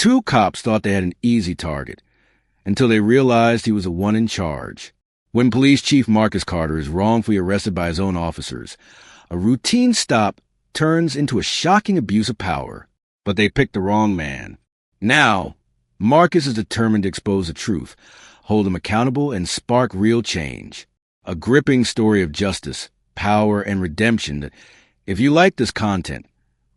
Two cops thought they had an easy target, until they realized he was the one in charge. When Police Chief Marcus Carter is wrongfully arrested by his own officers, a routine stop turns into a shocking abuse of power. But they picked the wrong man. Now, Marcus is determined to expose the truth, hold him accountable, and spark real change. A gripping story of justice, power, and redemption. If you like this content,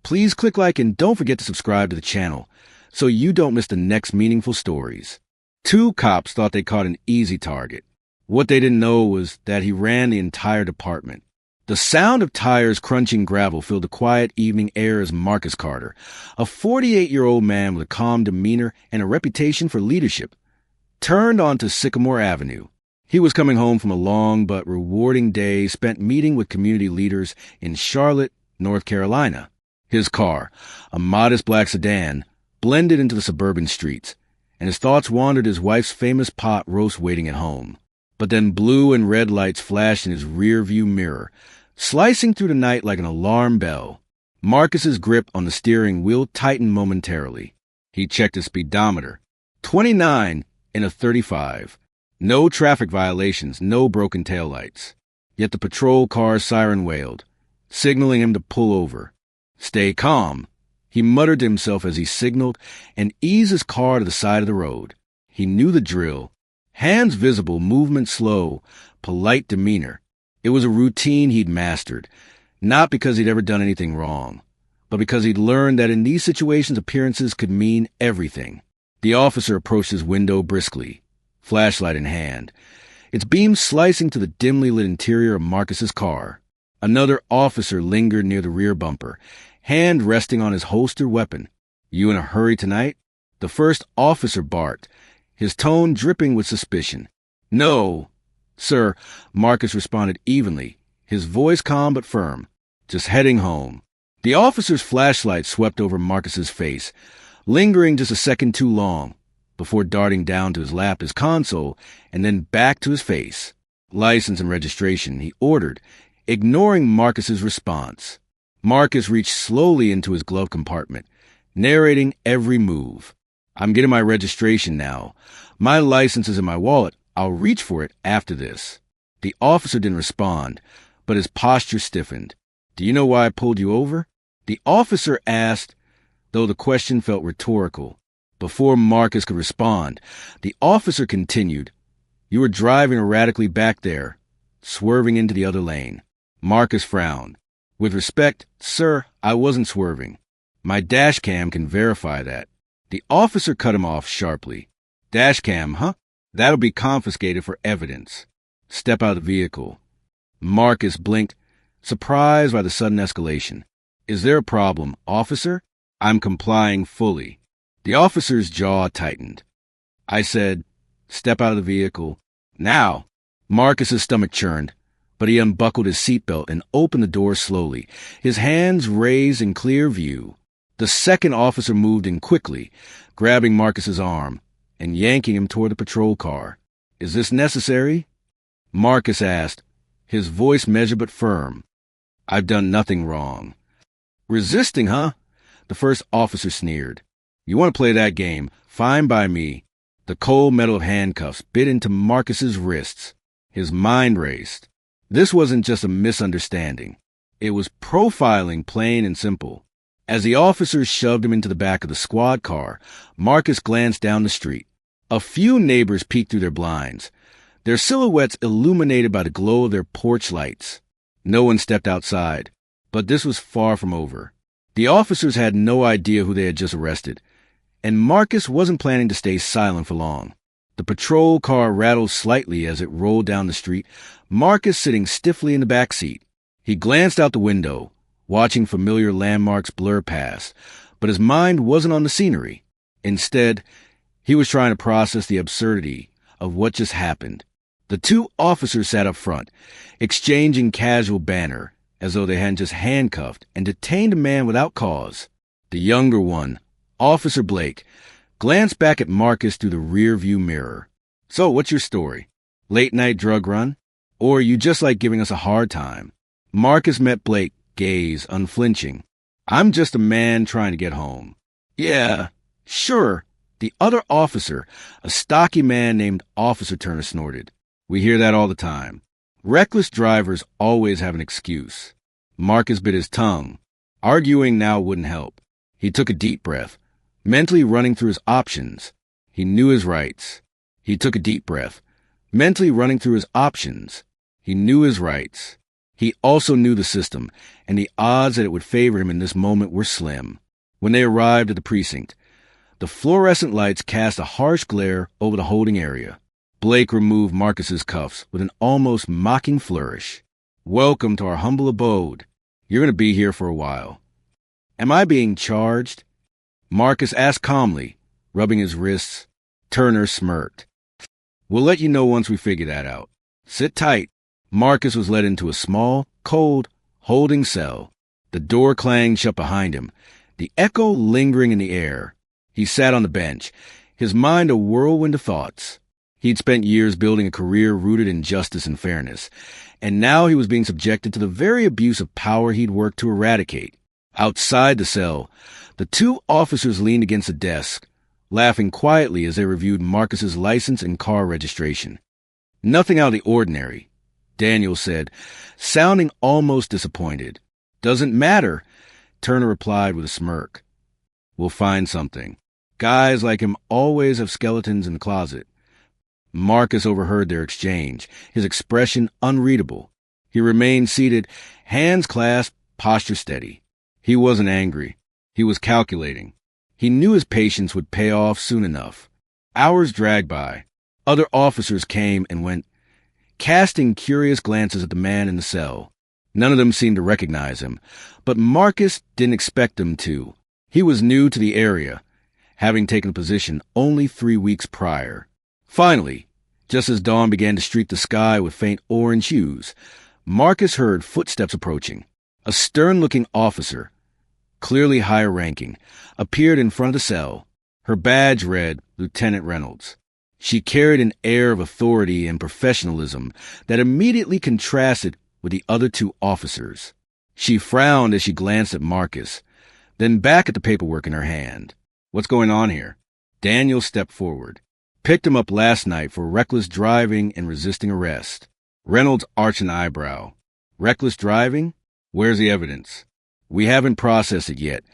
please click like and don't forget to subscribe to the channel so you don't miss the next meaningful stories. Two cops thought they caught an easy target. What they didn't know was that he ran the entire department. The sound of tires crunching gravel filled the quiet evening air as Marcus Carter, a 48-year-old man with a calm demeanor and a reputation for leadership, turned onto Sycamore Avenue. He was coming home from a long but rewarding day spent meeting with community leaders in Charlotte, North Carolina. His car, a modest black sedan, blended into the suburban streets, and his thoughts wandered his wife's famous pot roast waiting at home. But then blue and red lights flashed in his rear-view mirror, slicing through the night like an alarm bell. Marcus's grip on the steering wheel tightened momentarily. He checked his speedometer. 29 in a 35. No traffic violations, no broken taillights. Yet the patrol car's siren wailed, signaling him to pull over. Stay calm, he muttered to himself as he signaled and eased his car to the side of the road. He knew the drill. Hands visible, movement slow, polite demeanor. It was a routine he'd mastered, not because he'd ever done anything wrong, but because he'd learned that in these situations appearances could mean everything. The officer approached his window briskly, flashlight in hand, its beam slicing to the dimly lit interior of Marcus's car. Another officer lingered near the rear bumper, hand resting on his holstered weapon. You in a hurry tonight? The first officer barked, his tone dripping with suspicion. No, sir, Marcus responded evenly, his voice calm but firm. Just heading home. The officer's flashlight swept over Marcus's face, lingering just a second too long, before darting down to his lap, his console, and then back to his face. License and registration, he ordered, ignoring Marcus's response. Marcus reached slowly into his glove compartment, narrating every move. I'm getting my registration now. My license is in my wallet. I'll reach for it after this. The officer didn't respond, but his posture stiffened. Do you know why I pulled you over? The officer asked, though the question felt rhetorical. Before Marcus could respond, the officer continued. You were driving erratically back there, swerving into the other lane. Marcus frowned. With respect, sir, I wasn't swerving. My dash cam can verify that. The officer cut him off sharply. Dash cam, huh? That'll be confiscated for evidence. Step out of the vehicle. Marcus blinked, surprised by the sudden escalation. Is there a problem, officer? I'm complying fully. The officer's jaw tightened. I said, step out of the vehicle. Now. Marcus's stomach churned, but he unbuckled his seatbelt and opened the door slowly, his hands raised in clear view. The second officer moved in quickly, grabbing Marcus's arm and yanking him toward the patrol car. Is this necessary? Marcus asked, his voice measured but firm. I've done nothing wrong. Resisting, huh? The first officer sneered. You want to play that game? Fine by me. The cold metal of handcuffs bit into Marcus's wrists. His mind raced. This wasn't just a misunderstanding. It was profiling, plain and simple. As the officers shoved him into the back of the squad car, Marcus glanced down the street. A few neighbors peeked through their blinds, their silhouettes illuminated by the glow of their porch lights. No one stepped outside, but this was far from over. The officers had no idea who they had just arrested, and Marcus wasn't planning to stay silent for long. The patrol car rattled slightly as it rolled down the street, Marcus sitting stiffly in the back seat. He glanced out the window, watching familiar landmarks blur past, but his mind wasn't on the scenery. Instead, he was trying to process the absurdity of what just happened. The two officers sat up front, exchanging casual banter, as though they hadn't just handcuffed and detained a man without cause. The younger one, Officer Blake, glanced back at Marcus through the rear-view mirror. So, what's your story? Late-night drug run? Or you just like giving us a hard time? Marcus met Blake, gaze unflinching. I'm just a man trying to get home. Yeah, Sure, the other officer, a stocky man named Officer Turner, snorted. We hear that all the time. Reckless drivers always have an excuse. Marcus bit his tongue. Arguing now wouldn't help. He took a deep breath, mentally running through his options. He knew his rights. He took a deep breath, mentally running through his options. He knew his rights. He also knew the system, and the odds that it would favor him in this moment were slim. When they arrived at the precinct, the fluorescent lights cast a harsh glare over the holding area. Blake removed Marcus's cuffs with an almost mocking flourish. Welcome to our humble abode. You're going to be here for a while. Am I being charged? Marcus asked calmly, rubbing his wrists. Turner smirked. We'll let you know once we figure that out. Sit tight. Marcus was led into a small, cold, holding cell. The door clanged shut behind him, the echo lingering in the air. He sat on the bench, his mind a whirlwind of thoughts. He'd spent years building a career rooted in justice and fairness, and now he was being subjected to the very abuse of power he'd worked to eradicate. Outside the cell, the two officers leaned against a desk, laughing quietly as they reviewed Marcus's license and car registration. Nothing out of the ordinary, Daniel said, sounding almost disappointed. Doesn't matter, Turner replied with a smirk. We'll find something. Guys like him always have skeletons in the closet. Marcus overheard their exchange, his expression unreadable. He remained seated, hands clasped, posture steady. He wasn't angry. He was calculating. He knew his patience would pay off soon enough. Hours dragged by. Other officers came and went, casting curious glances at the man in the cell. None of them seemed to recognize him, but Marcus didn't expect them to. He was new to the area, having taken a position only 3 weeks prior. Finally, just as dawn began to streak the sky with faint orange hues, Marcus heard footsteps approaching. A stern-looking officer, clearly higher-ranking, appeared in front of the cell. Her badge read Lieutenant Reynolds. She carried an air of authority and professionalism that immediately contrasted with the other two officers. She frowned as she glanced at Marcus, then back at the paperwork in her hand. What's going on here? Daniel stepped forward. Picked him up last night for reckless driving and resisting arrest. Reynolds arched an eyebrow. Reckless driving? Where's the evidence? We haven't processed it yet.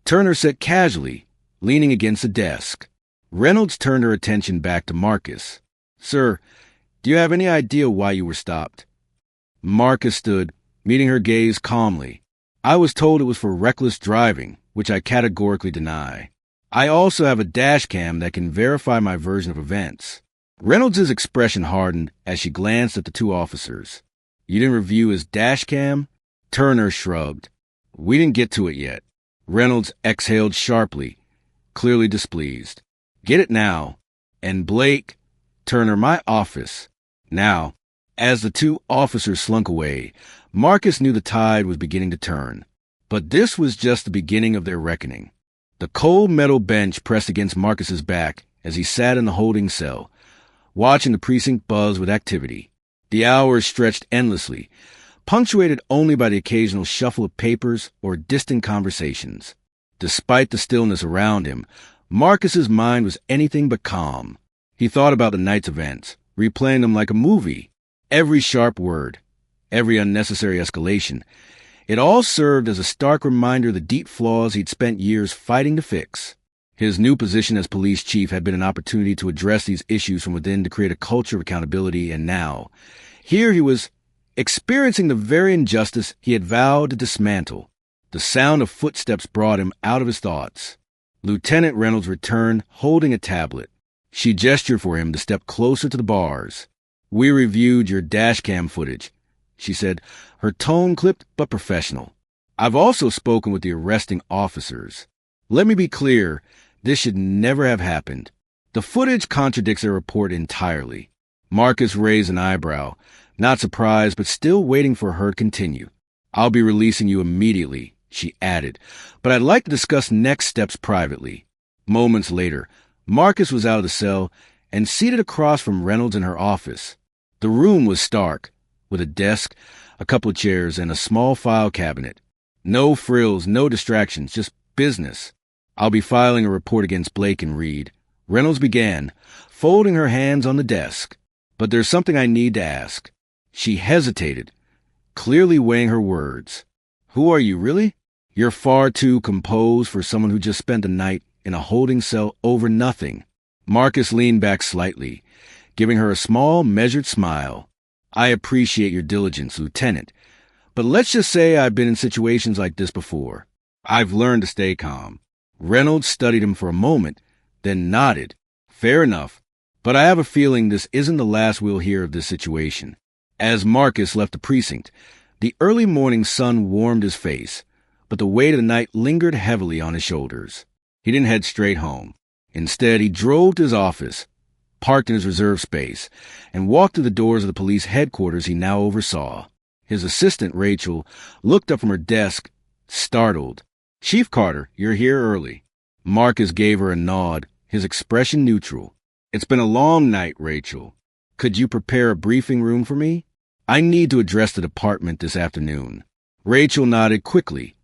Turner said casually, leaning against the desk. Reynolds turned her attention back to Marcus. Sir, do you have any idea why you were stopped? Marcus stood, meeting her gaze calmly. I was told it was for reckless driving, which I categorically deny. I also have a dash cam that can verify my version of events. Reynolds' expression hardened as she glanced at the two officers. You didn't review his dash cam? Turner shrugged. We didn't get to it yet. Reynolds exhaled sharply, clearly displeased. Get it now. And Blake, Turner, my office. Now, as the two officers slunk away, Marcus knew the tide was beginning to turn. But this was just the beginning of their reckoning. The cold metal bench pressed against Marcus's back as he sat in the holding cell, watching the precinct buzz with activity. The hours stretched endlessly, punctuated only by the occasional shuffle of papers or distant conversations. Despite the stillness around him, Marcus's mind was anything but calm. He thought about the night's events, replaying them like a movie. Every sharp word, every unnecessary escalation, it all served as a stark reminder of the deep flaws he'd spent years fighting to fix. His new position as police chief had been an opportunity to address these issues from within to create a culture of accountability, and now, here he was experiencing the very injustice he had vowed to dismantle. The sound of footsteps brought him out of his thoughts. Lieutenant Reynolds returned, holding a tablet. She gestured for him to step closer to the bars. We reviewed your dashcam footage, she said, her tone clipped but professional. I've also spoken with the arresting officers. Let me be clear, this should never have happened. The footage contradicts their report entirely. Marcus raised an eyebrow, not surprised but still waiting for her to continue. I'll be releasing you immediately, she added, but I'd like to discuss next steps privately. Moments later, Marcus was out of the cell and seated across from Reynolds in her office. The room was stark, with a desk, a couple of chairs, and a small file cabinet. No frills, no distractions, just business. I'll be filing a report against Blake and Reed. Reynolds began, folding her hands on the desk. But there's something I need to ask. She hesitated, clearly weighing her words. Who are you, really? You're far too composed for someone who just spent the night in a holding cell over nothing. Marcus leaned back slightly, giving her a small, measured smile. I appreciate your diligence, Lieutenant, but let's just say I've been in situations like this before. I've learned to stay calm. Reynolds studied him for a moment, then nodded. Fair enough, but I have a feeling this isn't the last we'll hear of this situation. As Marcus left the precinct, the early morning sun warmed his face, but the weight of the night lingered heavily on his shoulders. He didn't head straight home. Instead, he drove to his office, parked in his reserved space, and walked to the doors of the police headquarters he now oversaw. His assistant, Rachel, looked up from her desk, startled. Chief Carter, you're here early. Marcus gave her a nod, his expression neutral. It's been a long night, Rachel. Could you prepare a briefing room for me? I need to address the department this afternoon. Rachel nodded quickly,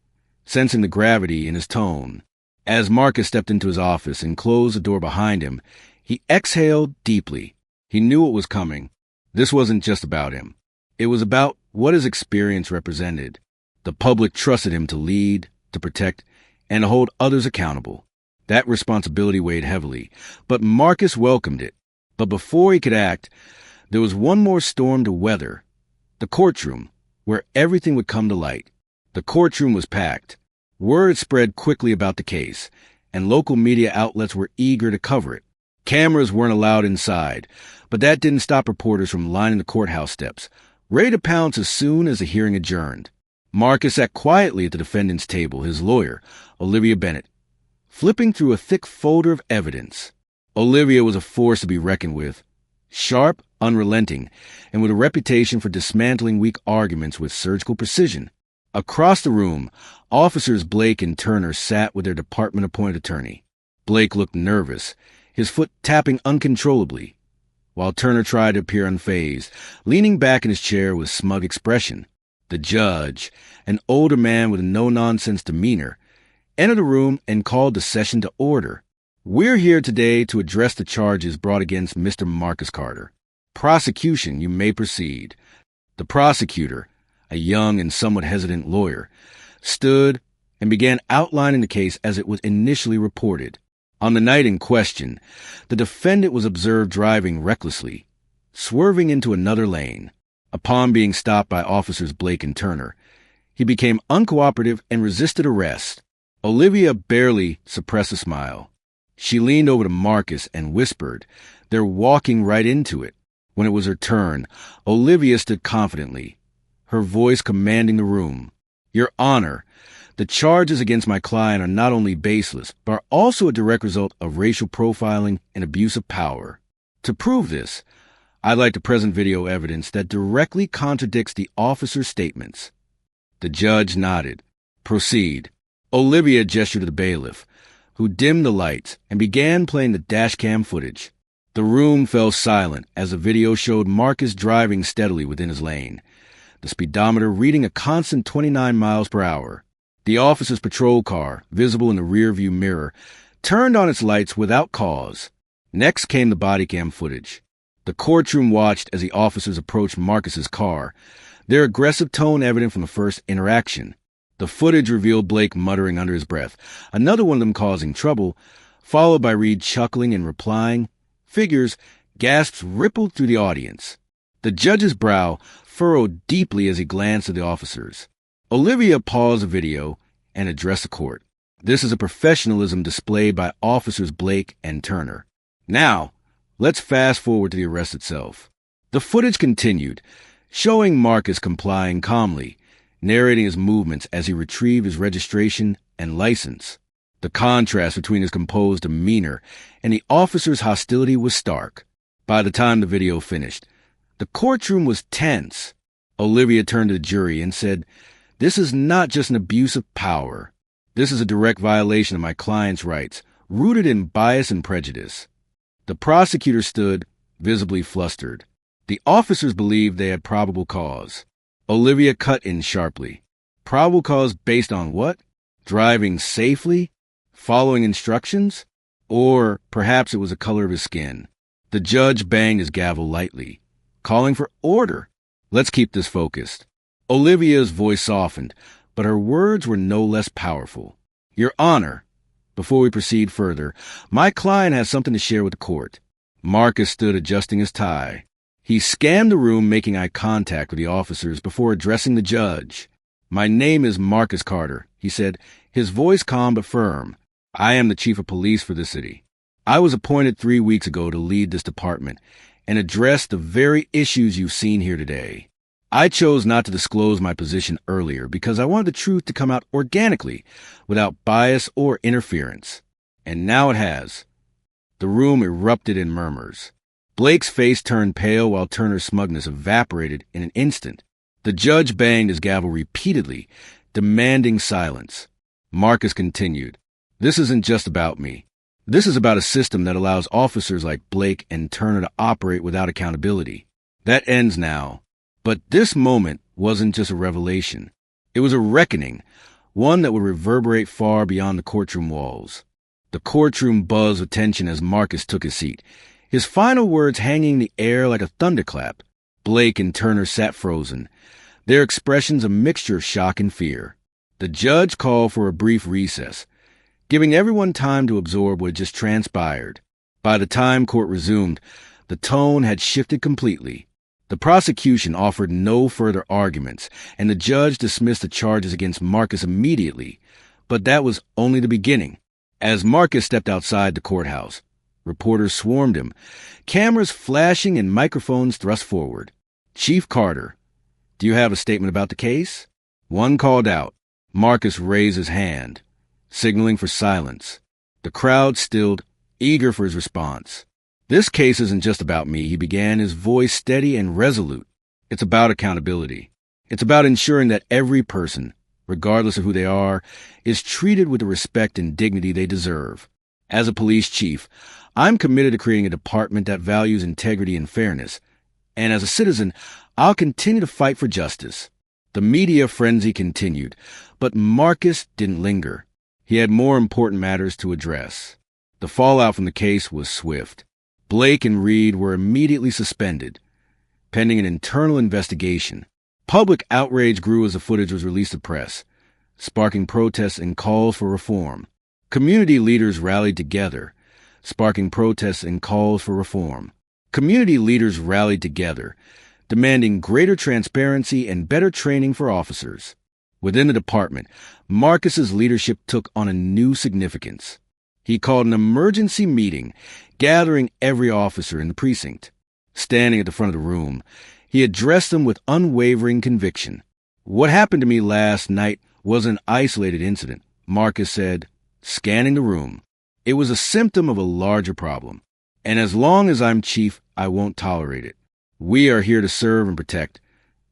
sensing the gravity in his tone. As Marcus stepped into his office and closed the door behind him, he exhaled deeply. He knew what was coming. This wasn't just about him. It was about what his experience represented. The public trusted him to lead, to protect, and to hold others accountable. That responsibility weighed heavily, but Marcus welcomed it. But before he could act, there was one more storm to weather. The courtroom, where everything would come to light. The courtroom was packed. Word spread quickly about the case, and local media outlets were eager to cover it. Cameras weren't allowed inside, but that didn't stop reporters from lining the courthouse steps, ready to pounce as soon as the hearing adjourned. Marcus sat quietly at the defendant's table, his lawyer, Olivia Bennett, flipping through a thick folder of evidence. Olivia was a force to be reckoned with, sharp, unrelenting, and with a reputation for dismantling weak arguments with surgical precision. Across the room, officers Blake and Turner sat with their department-appointed attorney. Blake looked nervous, his foot tapping uncontrollably, while Turner tried to appear unfazed, leaning back in his chair with smug expression. The judge, an older man with a no-nonsense demeanor, entered the room and called the session to order. We're here today to address the charges brought against Mr. Marcus Carter. Prosecution, you may proceed. The prosecutor, a young and somewhat hesitant lawyer, stood and began outlining the case as it was initially reported. On the night in question, the defendant was observed driving recklessly, swerving into another lane. Upon being stopped by officers Blake and Turner, he became uncooperative and resisted arrest. Olivia barely suppressed a smile. She leaned over to Marcus and whispered, "They're walking right into it." When it was her turn, Olivia stood confidently, her voice commanding the room. "Your Honor, the charges against my client are not only baseless, but are also a direct result of racial profiling and abuse of power. To prove this, I'd like to present video evidence that directly contradicts the officer's statements." The judge nodded. "Proceed." Olivia gestured to the bailiff, who dimmed the lights and began playing the dashcam footage. The room fell silent as the video showed Marcus driving steadily within his lane, the speedometer reading a constant 29 miles per hour. The officer's patrol car, visible in the rearview mirror, turned on its lights without cause. Next came the body cam footage. The courtroom watched as the officers approached Marcus's car, their aggressive tone evident from the first interaction. The footage revealed Blake muttering under his breath, another one of them causing trouble, followed by Reed chuckling and replying. Figures, gasps rippled through the audience. The judge's brow furrowed deeply as he glanced at the officers. Olivia paused the video and addressed the court. "This is a professionalism displayed by officers Blake and Turner. Now, let's fast forward to the arrest itself." The footage continued, showing Marcus complying calmly, narrating his movements as he retrieved his registration and license. The contrast between his composed demeanor and the officer's hostility was stark. By the time the video finished, the courtroom was tense. Olivia turned to the jury and said, "This is not just an abuse of power. This is a direct violation of my client's rights, rooted in bias and prejudice." The prosecutor stood, visibly flustered. The officers believed they had probable cause. Olivia cut in sharply. Probable cause based on what? Driving safely? Following instructions? Or perhaps it was the color of his skin. The judge banged his gavel lightly, calling for order. Let's keep this focused. Olivia's voice softened, but her words were no less powerful. Your Honor, before we proceed further, my client has something to share with the court. Marcus stood adjusting his tie. He scanned the room, making eye contact with the officers before addressing the judge. My name is Marcus Carter, he said, his voice calm but firm. I am the chief of police for the city. I was appointed 3 weeks ago to lead this department and address the very issues you've seen here today. I chose not to disclose my position earlier because I wanted the truth to come out organically, without bias or interference. And now it has. The room erupted in murmurs. Blake's face turned pale while Turner's smugness evaporated in an instant. The judge banged his gavel repeatedly, demanding silence. Marcus continued, This isn't just about me. This is about a system that allows officers like Blake and Turner to operate without accountability. That ends now. But this moment wasn't just a revelation. It was a reckoning, one that would reverberate far beyond the courtroom walls. The courtroom buzzed with tension as Marcus took his seat, his final words hanging in the air like a thunderclap. Blake and Turner sat frozen, their expressions a mixture of shock and fear. The judge called for a brief recess, giving everyone time to absorb what had just transpired. By the time court resumed, the tone had shifted completely. The prosecution offered no further arguments, and the judge dismissed the charges against Marcus immediately. But that was only the beginning. As Marcus stepped outside the courthouse, reporters swarmed him, cameras flashing and microphones thrust forward. Chief Carter, do you have a statement about the case? One called out. Marcus raised his hand, signaling for silence. The crowd stilled, eager for his response. This case isn't just about me, he began, his voice steady and resolute. It's about accountability. It's about ensuring that every person, regardless of who they are, is treated with the respect and dignity they deserve. As a police chief, I'm committed to creating a department that values integrity and fairness. And as a citizen, I'll continue to fight for justice. The media frenzy continued, but Marcus didn't linger. He had more important matters to address. The fallout from the case was swift. Blake and Reed were immediately suspended, pending an internal investigation. Public outrage grew as the footage was released to press, sparking protests and calls for reform. Community leaders rallied together, sparking protests and calls for reform. Community leaders rallied together, demanding greater transparency and better training for officers. Within the department, Marcus's leadership took on a new significance. He called an emergency meeting, gathering every officer in the precinct. Standing at the front of the room, he addressed them with unwavering conviction. What happened to me last night was an isolated incident, Marcus said, scanning the room. It was a symptom of a larger problem. And as long as I'm chief, I won't tolerate it. We are here to serve and protect,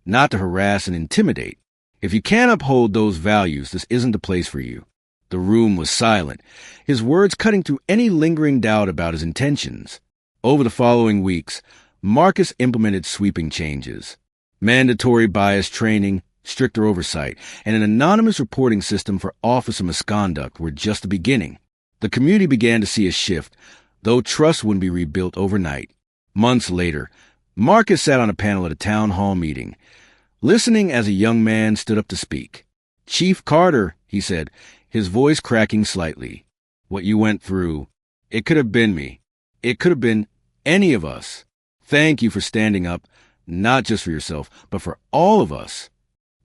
not to harass and intimidate. If you can't uphold those values, this isn't the place for you. The room was silent, his words cutting through any lingering doubt about his intentions. Over the following weeks, Marcus implemented sweeping changes. Mandatory bias training, stricter oversight, and an anonymous reporting system for officer misconduct were just the beginning. The community began to see a shift, though trust wouldn't be rebuilt overnight. Months later, Marcus sat on a panel at a town hall meeting, listening as a young man stood up to speak. Chief Carter, he said, his voice cracking slightly. What you went through, it could have been me. It could have been any of us. Thank you for standing up, not just for yourself, but for all of us.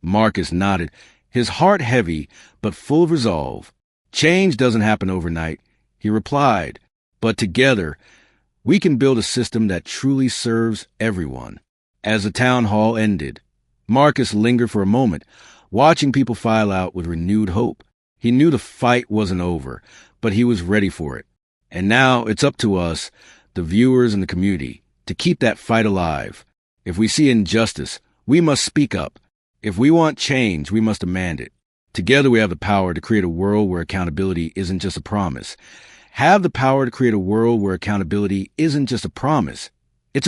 Marcus nodded, his heart heavy, but full of resolve. Change doesn't happen overnight, he replied, but together, we can build a system that truly serves everyone. As the town hall ended, Marcus lingered for a moment, watching people file out with renewed hope. He knew the fight wasn't over, but he was ready for it. And now it's up to us, the viewers and the community, to keep that fight alive. If we see injustice, we must speak up. If we want change, we must demand it. Together we have the power to create a world where accountability isn't just a promise. Have the power to create a world where accountability isn't just a promise,